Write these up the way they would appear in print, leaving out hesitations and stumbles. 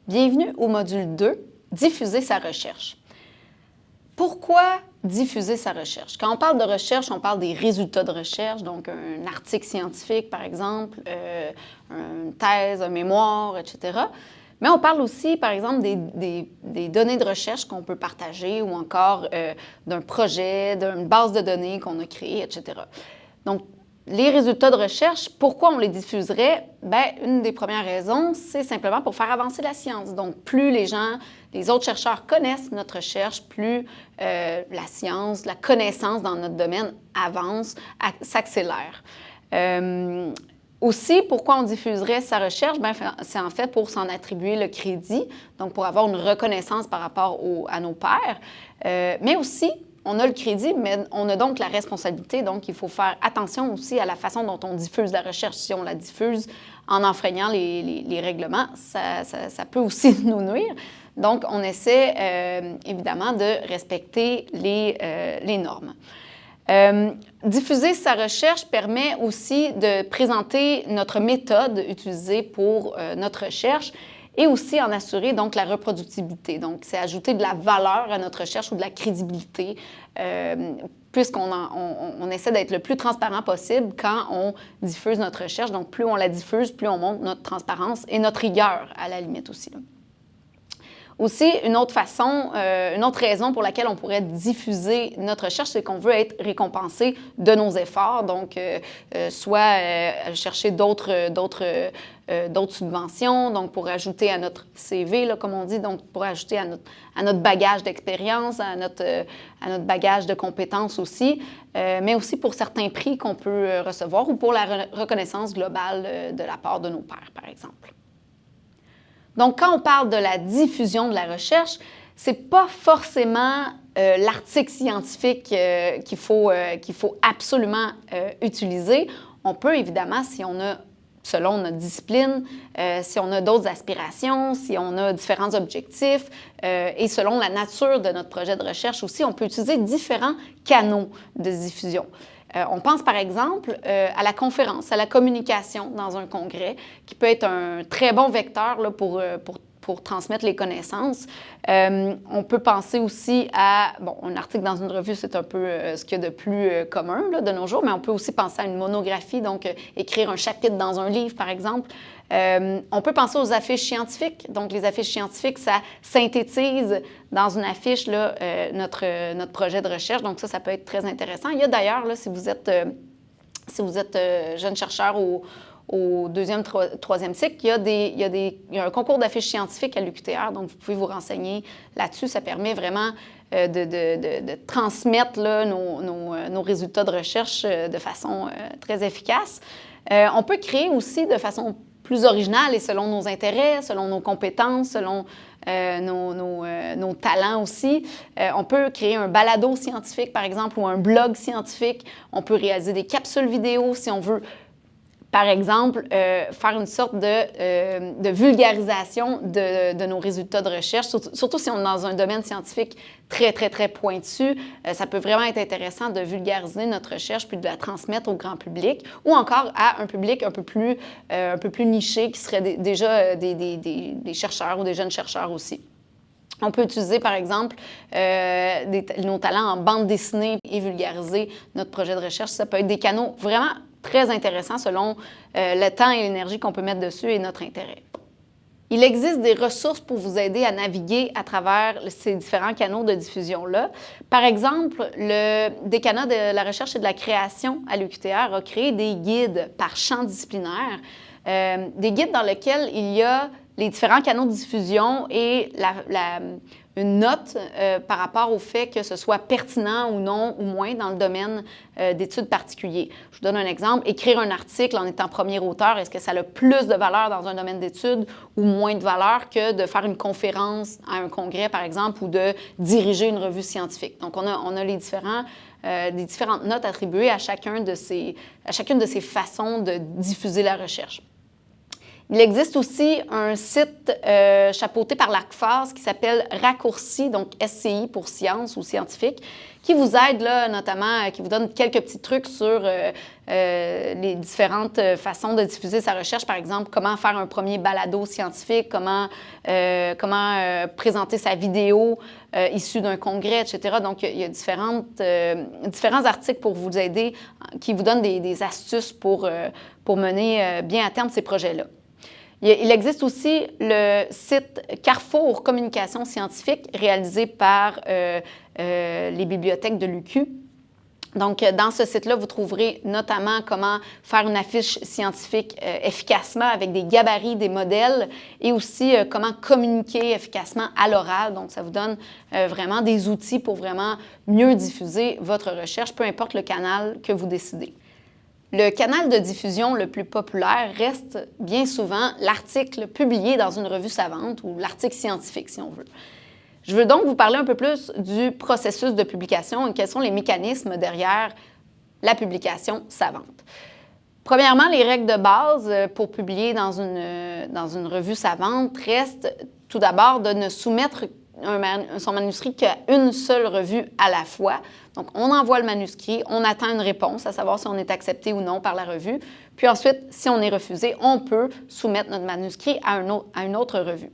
Bienvenue au module 2, diffuser sa recherche. Pourquoi diffuser sa recherche? Quand on parle de recherche, on parle des résultats de recherche, donc un article scientifique par exemple, une thèse, un mémoire, etc. Mais on parle aussi, par exemple, des données de recherche qu'on peut partager ou encore d'un projet, d'une base de données qu'on a créée, etc. Donc, les résultats de recherche, pourquoi on les diffuserait? Bien, une des premières raisons, c'est simplement pour faire avancer la science. Donc, plus les autres chercheurs connaissent notre recherche, plus la science, la connaissance dans notre domaine avance, s'accélère. Aussi, pourquoi on diffuserait sa recherche? Bien, c'est en fait pour s'en attribuer le crédit, donc pour avoir une reconnaissance par rapport à nos pairs, mais aussi, on a le crédit, mais on a donc la responsabilité. Donc, il faut faire attention aussi à la façon dont on diffuse la recherche. Si on la diffuse en enfreignant les règlements, ça peut aussi nous nuire. Donc, on essaie évidemment de respecter les normes. Diffuser sa recherche permet aussi de présenter notre méthode utilisée pour notre recherche et aussi en assurer donc la reproductibilité. Donc, c'est ajouter de la valeur à notre recherche ou de la crédibilité, puisqu'on essaie d'être le plus transparent possible quand on diffuse notre recherche. Donc, plus on la diffuse, plus on montre notre transparence et notre rigueur à la limite aussi, là. Aussi, une autre raison pour laquelle on pourrait diffuser notre recherche, c'est qu'on veut être récompensé de nos efforts. Donc, soit chercher d'autres subventions, donc pour ajouter à notre CV, là, comme on dit, donc pour ajouter à notre bagage d'expérience, à notre bagage de compétences aussi, mais aussi pour certains prix qu'on peut recevoir ou pour la reconnaissance globale de la part de nos pairs, par exemple. Donc, quand on parle de la diffusion de la recherche, ce n'est pas forcément l'article scientifique qu'il faut absolument utiliser. On peut évidemment, si on a, selon notre discipline, si on a d'autres aspirations, si on a différents objectifs et selon la nature de notre projet de recherche aussi, on peut utiliser différents canaux de diffusion. On pense par exemple à la conférence, à la communication dans un congrès, qui peut être un très bon vecteur là, pour transmettre les connaissances. On peut penser aussi à, bon, un article dans une revue, c'est un peu ce qu'il y a de plus commun là, de nos jours, mais on peut aussi penser à une monographie, donc écrire un chapitre dans un livre, par exemple. On peut penser aux affiches scientifiques. Donc, les affiches scientifiques, ça synthétise dans une affiche là, notre projet de recherche. Donc, ça peut être très intéressant. Il y a d'ailleurs, là, si vous êtes jeune chercheur au deuxième, troisième cycle, il y a un concours d'affiches scientifiques à l'UQTR, donc vous pouvez vous renseigner là-dessus. Ça permet vraiment de transmettre là, nos résultats de recherche de façon très efficace. On peut créer aussi de façon plus originale et selon nos intérêts, selon nos compétences, selon nos talents aussi. On peut créer un balado scientifique, par exemple, ou un blog scientifique. On peut réaliser des capsules vidéo si on veut, par exemple, faire une sorte de vulgarisation de nos résultats de recherche, surtout si on est dans un domaine scientifique très, très, très pointu. Ça peut vraiment être intéressant de vulgariser notre recherche puis de la transmettre au grand public ou encore à un public un peu plus niché qui serait déjà des chercheurs ou des jeunes chercheurs aussi. On peut utiliser, par exemple, nos talents en bande dessinée et vulgariser notre projet de recherche. Ça peut être des canaux vraiment très intéressants selon le temps et l'énergie qu'on peut mettre dessus et notre intérêt. Il existe des ressources pour vous aider à naviguer à travers ces différents canaux de diffusion-là. Par exemple, le décanat de la recherche et de la création à l'UQTR a créé des guides par champ disciplinaire, des guides dans lesquels il y a les différents canaux de diffusion et une note par rapport au fait que ce soit pertinent ou non, ou moins dans le domaine d'études particuliers. Je vous donne un exemple. Écrire un article en étant premier auteur, est-ce que ça a plus de valeur dans un domaine d'études ou moins de valeur que de faire une conférence à un congrès, par exemple, ou de diriger une revue scientifique? Donc, on a des différentes notes attribuées à chacune de ces façons de diffuser la recherche. Il existe aussi un site chapeauté par l'ACFAS qui s'appelle Raccourci, donc SCI pour science ou scientifique, qui vous aide là, notamment, qui vous donne quelques petits trucs sur les différentes façons de diffuser sa recherche. Par exemple, comment faire un premier balado scientifique, comment présenter sa vidéo issue d'un congrès, etc. Donc, il y a différents articles pour vous aider, qui vous donnent des astuces pour mener bien à terme ces projets-là. Il existe aussi le site Carrefour Communication Scientifique réalisé par les bibliothèques de l'UQ. Donc, dans ce site-là, vous trouverez notamment comment faire une affiche scientifique efficacement avec des gabarits, des modèles et aussi comment communiquer efficacement à l'oral. Donc, ça vous donne vraiment des outils pour vraiment mieux diffuser votre recherche, peu importe le canal que vous décidez. Le canal de diffusion le plus populaire reste bien souvent l'article publié dans une revue savante ou l'article scientifique, si on veut. Je veux donc vous parler un peu plus du processus de publication et quels sont les mécanismes derrière la publication savante. Premièrement, les règles de base pour publier dans une revue savante restent tout d'abord de ne soumettre son manuscrit qu'à une seule revue à la fois. Donc, on envoie le manuscrit, on attend une réponse, à savoir si on est accepté ou non par la revue. Puis ensuite, si on est refusé, on peut soumettre notre manuscrit à une autre revue.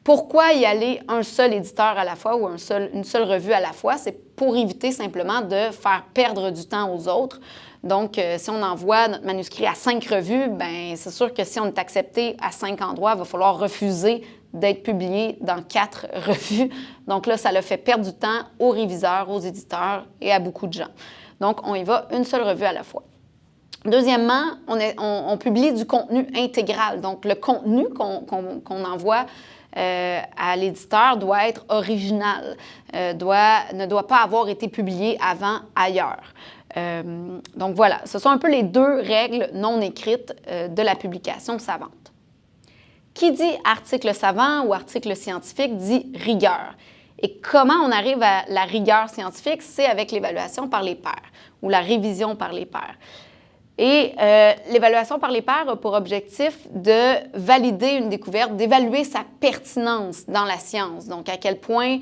Pourquoi y aller un seul éditeur à la fois ou une seule revue à la fois? C'est pour éviter simplement de faire perdre du temps aux autres. Donc, si on envoie notre manuscrit à 5 revues, bien, c'est sûr que si on est accepté à 5 endroits, il va falloir refuser d'être publié dans 4 revues. Donc là, ça le fait perdre du temps aux réviseurs, aux éditeurs et à beaucoup de gens. Donc, on y va une seule revue à la fois. Deuxièmement, on publie du contenu intégral. Donc, le contenu qu'on envoie à l'éditeur doit être original, ne doit pas avoir été publié avant ailleurs. Donc voilà, ce sont un peu les 2 règles non écrites de la publication savante. Qui dit article savant ou article scientifique dit rigueur. Et comment on arrive à la rigueur scientifique? C'est avec l'évaluation par les pairs ou la révision par les pairs. Et l'évaluation par les pairs a pour objectif de valider une découverte, d'évaluer sa pertinence dans la science, donc à quel point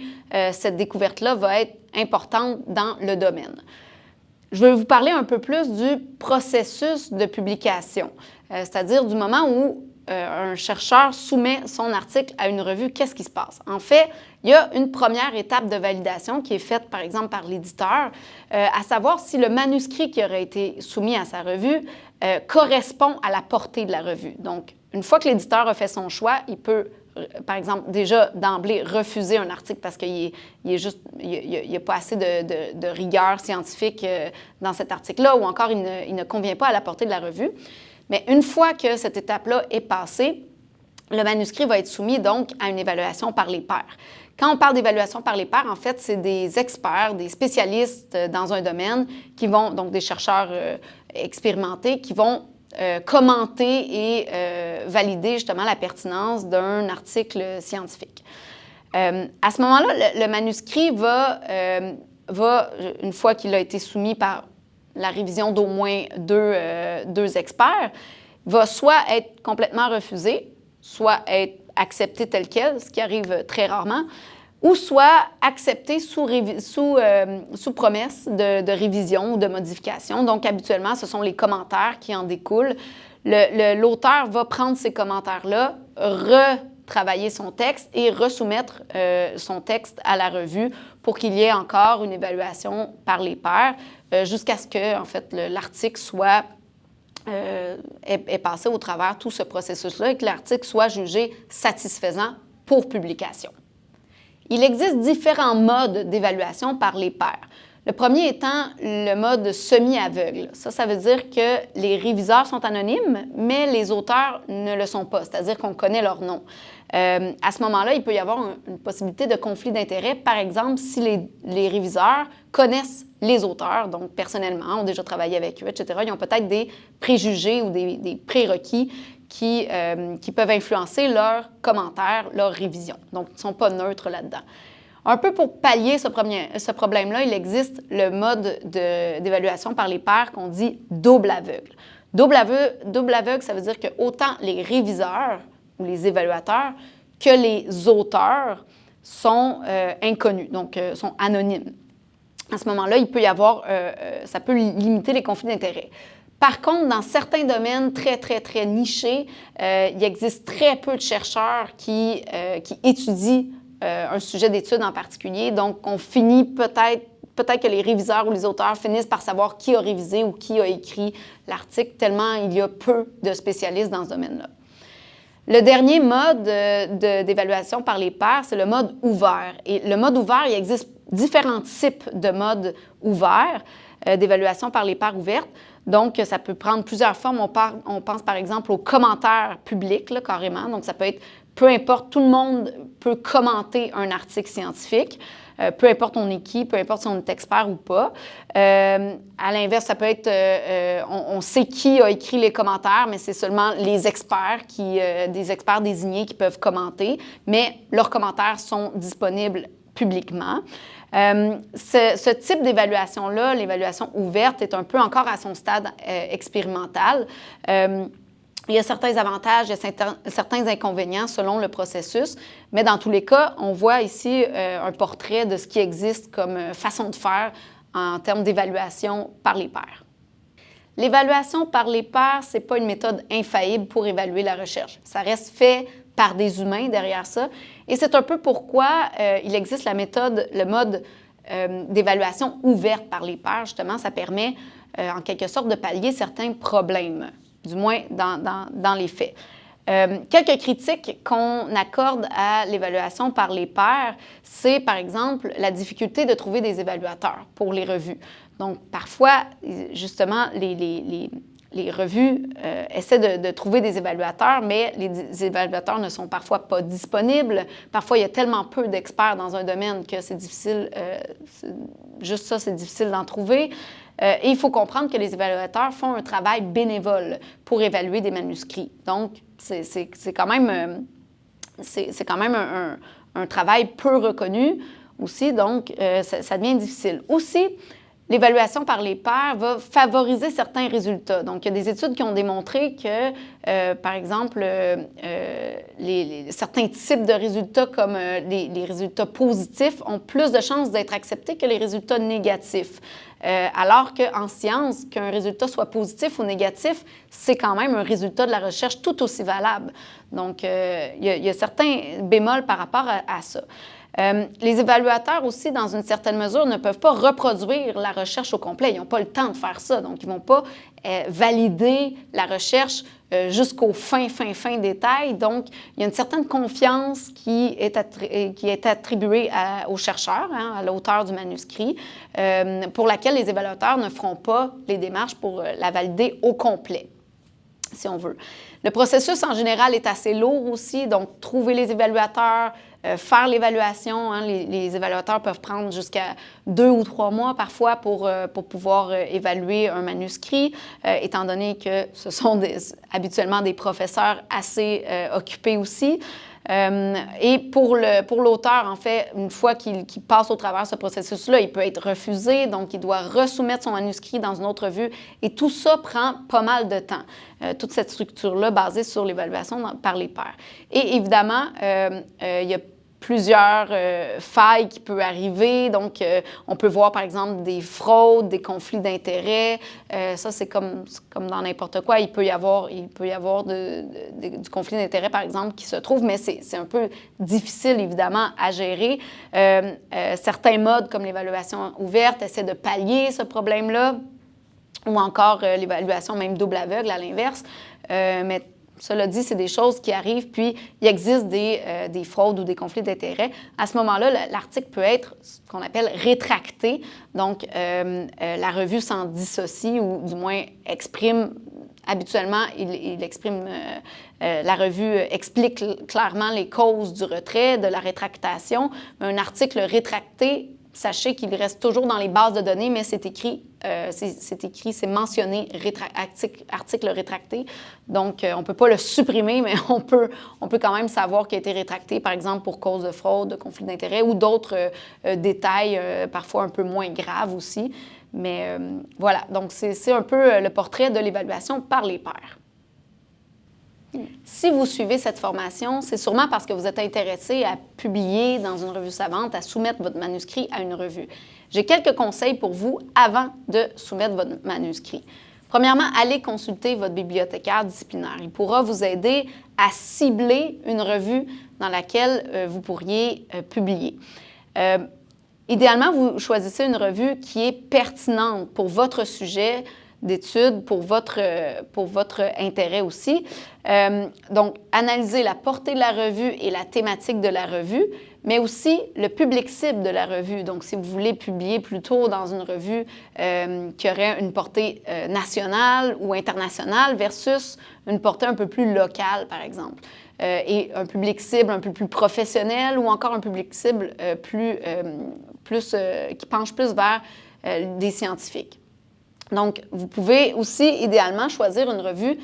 cette découverte-là va être importante dans le domaine. Je vais vous parler un peu plus du processus de publication, c'est-à-dire du moment où un chercheur soumet son article à une revue, qu'est-ce qui se passe? En fait, il y a une première étape de validation qui est faite, par exemple, par l'éditeur, à savoir si le manuscrit qui aurait été soumis à sa revue correspond à la portée de la revue. Donc, une fois que l'éditeur a fait son choix, il peut, par exemple, déjà d'emblée refuser un article parce qu'il n'y a pas assez de rigueur scientifique dans cet article-là, ou encore il ne convient pas à la portée de la revue. Mais une fois que cette étape-là est passée, le manuscrit va être soumis donc à une évaluation par les pairs. Quand on parle d'évaluation par les pairs, en fait, c'est des experts, des spécialistes dans un domaine qui vont, donc des chercheurs expérimentés, qui vont commenter et valider justement la pertinence d'un article scientifique. À ce moment-là, le manuscrit va, une fois qu'il a été soumis par la révision d'au moins deux experts, va soit être complètement refusé, soit être accepté tel quel, ce qui arrive très rarement, ou soit accepté sous promesse de révision ou de modification. Donc, habituellement, ce sont les commentaires qui en découlent. L'auteur va prendre ces commentaires-là, retravailler son texte et resoumettre son texte à la revue pour qu'il y ait encore une évaluation par les pairs jusqu'à ce que, en fait, l'article soit est passé au travers tout ce processus-là et que l'article soit jugé satisfaisant pour publication. Il existe différents modes d'évaluation par les pairs. Le premier étant le mode semi-aveugle. Ça veut dire que les réviseurs sont anonymes, mais les auteurs ne le sont pas, c'est-à-dire qu'on connaît leur nom. À ce moment-là, il peut y avoir une possibilité de conflit d'intérêts. Par exemple, si les réviseurs connaissent les auteurs, donc personnellement, ont déjà travaillé avec eux, etc., ils ont peut-être des préjugés ou des prérequis qui peuvent influencer leurs commentaires, leurs révisions. Donc, ils ne sont pas neutres là-dedans. Un peu pour pallier ce problème-là, il existe le mode d'évaluation par les pairs qu'on dit double aveugle. Double aveugle, ça veut dire que autant les réviseurs ou les évaluateurs que les auteurs sont inconnus, donc sont anonymes. À ce moment-là, il peut y avoir, ça peut limiter les conflits d'intérêts. Par contre, dans certains domaines très, très, très nichés, il existe très peu de chercheurs qui étudient un sujet d'étude en particulier. Donc, on finit peut-être que les réviseurs ou les auteurs finissent par savoir qui a révisé ou qui a écrit l'article, tellement il y a peu de spécialistes dans ce domaine-là. Le dernier mode d'évaluation par les pairs, c'est le mode ouvert. Et le mode ouvert, il existe différents types de modes ouverts d'évaluation par les pairs ouvertes. Donc, ça peut prendre plusieurs formes. On pense par exemple aux commentaires publics, là, carrément. Donc, ça peut être, peu importe, tout le monde peut commenter un article scientifique. Peu importe on est qui, peu importe si on est expert ou pas. À l'inverse, ça peut être, on sait qui a écrit les commentaires, mais c'est seulement les experts, des experts désignés qui peuvent commenter, mais leurs commentaires sont disponibles publiquement. Ce type d'évaluation-là, l'évaluation ouverte, est un peu encore à son stade expérimental. Il y a certains avantages, il y a certains inconvénients selon le processus, mais dans tous les cas, on voit ici un portrait de ce qui existe comme façon de faire en termes d'évaluation par les pairs. L'évaluation par les pairs, ce n'est pas une méthode infaillible pour évaluer la recherche. Ça reste fait par des humains derrière ça. Et c'est un peu pourquoi il existe le mode d'évaluation ouverte par les pairs. Justement, ça permet en quelque sorte de pallier certains problèmes, du moins dans les faits. Quelques critiques qu'on accorde à l'évaluation par les pairs, c'est par exemple la difficulté de trouver des évaluateurs pour les revues. Donc, parfois, justement, les revues essaient de trouver des évaluateurs, mais les évaluateurs ne sont parfois pas disponibles. Parfois, il y a tellement peu d'experts dans un domaine que c'est difficile, juste ça, c'est difficile d'en trouver. Et il faut comprendre que les évaluateurs font un travail bénévole pour évaluer des manuscrits. Donc, c'est quand même un travail peu reconnu aussi, donc ça devient difficile. Aussi, l'évaluation par les pairs va favoriser certains résultats. Donc, il y a des études qui ont démontré que, par exemple, certains types de résultats comme les résultats positifs ont plus de chances d'être acceptés que les résultats négatifs. Alors qu'en science, qu'un résultat soit positif ou négatif, c'est quand même un résultat de la recherche tout aussi valable. Donc, il y a certains bémols par rapport à ça. Les évaluateurs aussi, dans une certaine mesure, ne peuvent pas reproduire la recherche au complet. Ils n'ont pas le temps de faire ça. Donc, ils ne vont pas valider la recherche jusqu'au fin détail. Donc, il y a une certaine confiance qui est attribuée au chercheur, à l'auteur du manuscrit, pour laquelle les évaluateurs ne feront pas les démarches pour la valider au complet, si on veut. Le processus, en général, est assez lourd aussi. Donc, trouver les évaluateurs, faire l'évaluation. Les évaluateurs peuvent prendre jusqu'à 2 ou 3 mois parfois pour pouvoir évaluer un manuscrit, étant donné que ce sont habituellement des professeurs assez occupés aussi. Et pour l'auteur, en fait, une fois qu'il passe au travers de ce processus-là, il peut être refusé, donc il doit resoumettre son manuscrit dans une autre revue. Et tout ça prend pas mal de temps, toute cette structure-là basée sur l'évaluation par les pairs. Et évidemment, il y a plusieurs failles qui peuvent arriver. Donc, on peut voir, par exemple, des fraudes, des conflits d'intérêts. Ça, c'est comme dans n'importe quoi. Il peut y avoir du conflit d'intérêts, par exemple, qui se trouve, mais c'est un peu difficile, évidemment, à gérer. Certains modes, comme l'évaluation ouverte, essaient de pallier ce problème-là, ou encore l'évaluation même double aveugle, à l'inverse. Mais cela dit, c'est des choses qui arrivent, puis il existe des fraudes ou des conflits d'intérêts. À ce moment-là, l'article peut être ce qu'on appelle rétracté. Donc, la revue s'en dissocie ou du moins exprime, habituellement, la revue explique clairement les causes du retrait, de la rétractation. Mais un article rétracté, sachez qu'il reste toujours dans les bases de données, mais c'est mentionné article rétracté. Donc, on ne peut pas le supprimer, mais on peut quand même savoir qu'il a été rétracté, par exemple, pour cause de fraude, de conflit d'intérêts ou d'autres détails, parfois un peu moins graves aussi. Mais voilà, donc c'est un peu le portrait de l'évaluation par les pairs. Si vous suivez cette formation, c'est sûrement parce que vous êtes intéressé à publier dans une revue savante, à soumettre votre manuscrit à une revue. J'ai quelques conseils pour vous avant de soumettre votre manuscrit. Premièrement, allez consulter votre bibliothécaire disciplinaire. Il pourra vous aider à cibler une revue dans laquelle vous pourriez publier. Idéalement, vous choisissez une revue qui est pertinente pour votre sujet d'étude, pour votre intérêt aussi. Donc, analysez la portée de la revue et la thématique de la revue, mais aussi le public cible de la revue. Donc, si vous voulez publier plutôt dans une revue qui aurait une portée nationale ou internationale versus une portée un peu plus locale, par exemple. Et un public cible un peu plus professionnel ou encore un public cible qui penche plus vers des scientifiques. Donc, vous pouvez aussi idéalement choisir une revue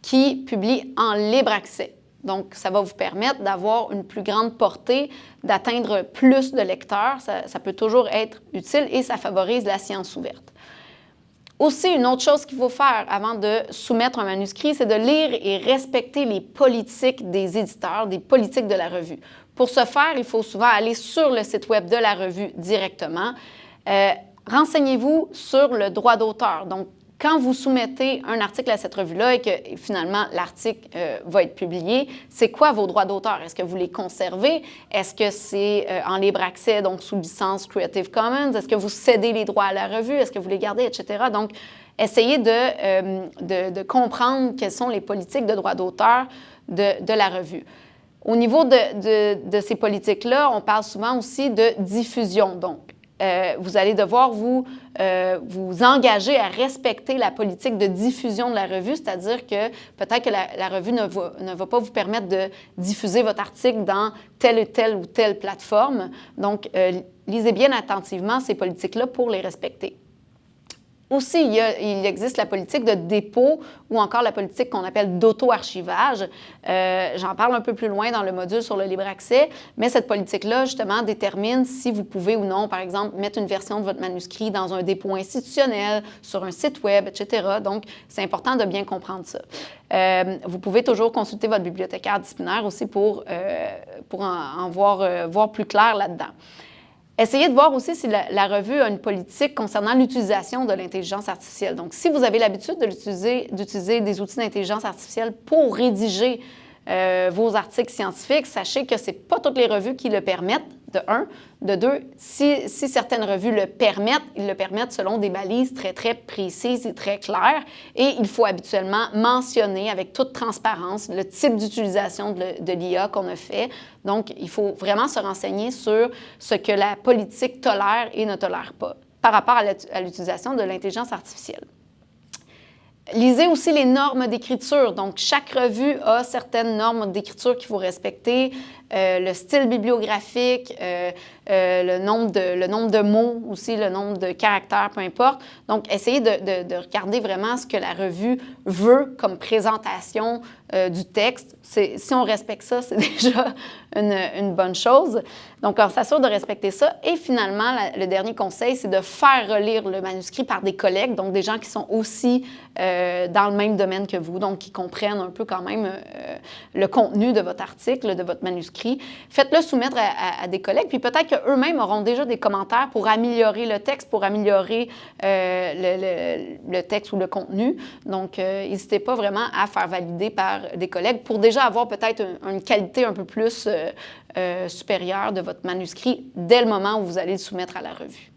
qui publie en libre accès. Donc, ça va vous permettre d'avoir une plus grande portée, d'atteindre plus de lecteurs. Ça peut toujours être utile et ça favorise la science ouverte. Aussi, une autre chose qu'il faut faire avant de soumettre un manuscrit, c'est de lire et respecter les politiques des éditeurs, des politiques de la revue. Pour ce faire, il faut souvent aller sur le site web de la revue directement. Renseignez-vous sur le droit d'auteur. Donc, quand vous soumettez un article à cette revue-là et que finalement l'article va être publié, c'est quoi vos droits d'auteur? Est-ce que vous les conservez? Est-ce que c'est en libre accès, donc sous licence Creative Commons? Est-ce que vous cédez les droits à la revue? Est-ce que vous les gardez, etc.? Donc, essayez de comprendre quelles sont les politiques de droits d'auteur de la revue. Au niveau de ces politiques-là, on parle souvent aussi de diffusion. Donc, vous allez devoir vous engager à respecter la politique de diffusion de la revue, c'est-à-dire que peut-être que la revue ne va pas vous permettre de diffuser votre article dans telle ou telle plateforme. Donc, lisez bien attentivement ces politiques-là pour les respecter. Aussi, il existe la politique de dépôt ou encore la politique qu'on appelle d'auto-archivage. J'en parle un peu plus loin dans le module sur le libre accès, mais cette politique-là, justement, détermine si vous pouvez ou non, par exemple, mettre une version de votre manuscrit dans un dépôt institutionnel, sur un site web, etc. Donc, c'est important de bien comprendre ça. Vous pouvez toujours consulter votre bibliothécaire disciplinaire aussi pour en voir plus clair là-dedans. Essayez de voir aussi si la revue a une politique concernant l'utilisation de l'intelligence artificielle. Donc, si vous avez l'habitude d'utiliser des outils d'intelligence artificielle pour rédiger vos articles scientifiques, sachez que ce n'est pas toutes les revues qui le permettent, de un. De deux, si certaines revues le permettent, ils le permettent selon des balises très, très précises et très claires. Et il faut habituellement mentionner avec toute transparence le type d'utilisation de l'IA qu'on a fait. Donc, il faut vraiment se renseigner sur ce que la politique tolère et ne tolère pas par rapport à l'utilisation de l'intelligence artificielle. Lisez aussi les normes d'écriture. Donc, chaque revue a certaines normes d'écriture qu'il faut respecter, le style bibliographique, le nombre de mots aussi, le nombre de caractères, peu importe. Donc, essayez de regarder vraiment ce que la revue veut comme présentation du texte. Si on respecte ça, c'est déjà une bonne chose. Donc, on s'assure de respecter ça. Et finalement, le dernier conseil, c'est de faire relire le manuscrit par des collègues, donc des gens qui sont aussi dans le même domaine que vous, donc qui comprennent un peu quand même le contenu de votre article, de votre manuscrit. Faites-le soumettre à des collègues, puis peut-être qu'eux-mêmes auront déjà des commentaires pour améliorer le texte, pour améliorer le texte ou le contenu. Donc, n'hésitez pas vraiment à faire valider par des collègues pour déjà avoir peut-être une qualité un peu plus supérieure de votre manuscrit dès le moment où vous allez le soumettre à la revue.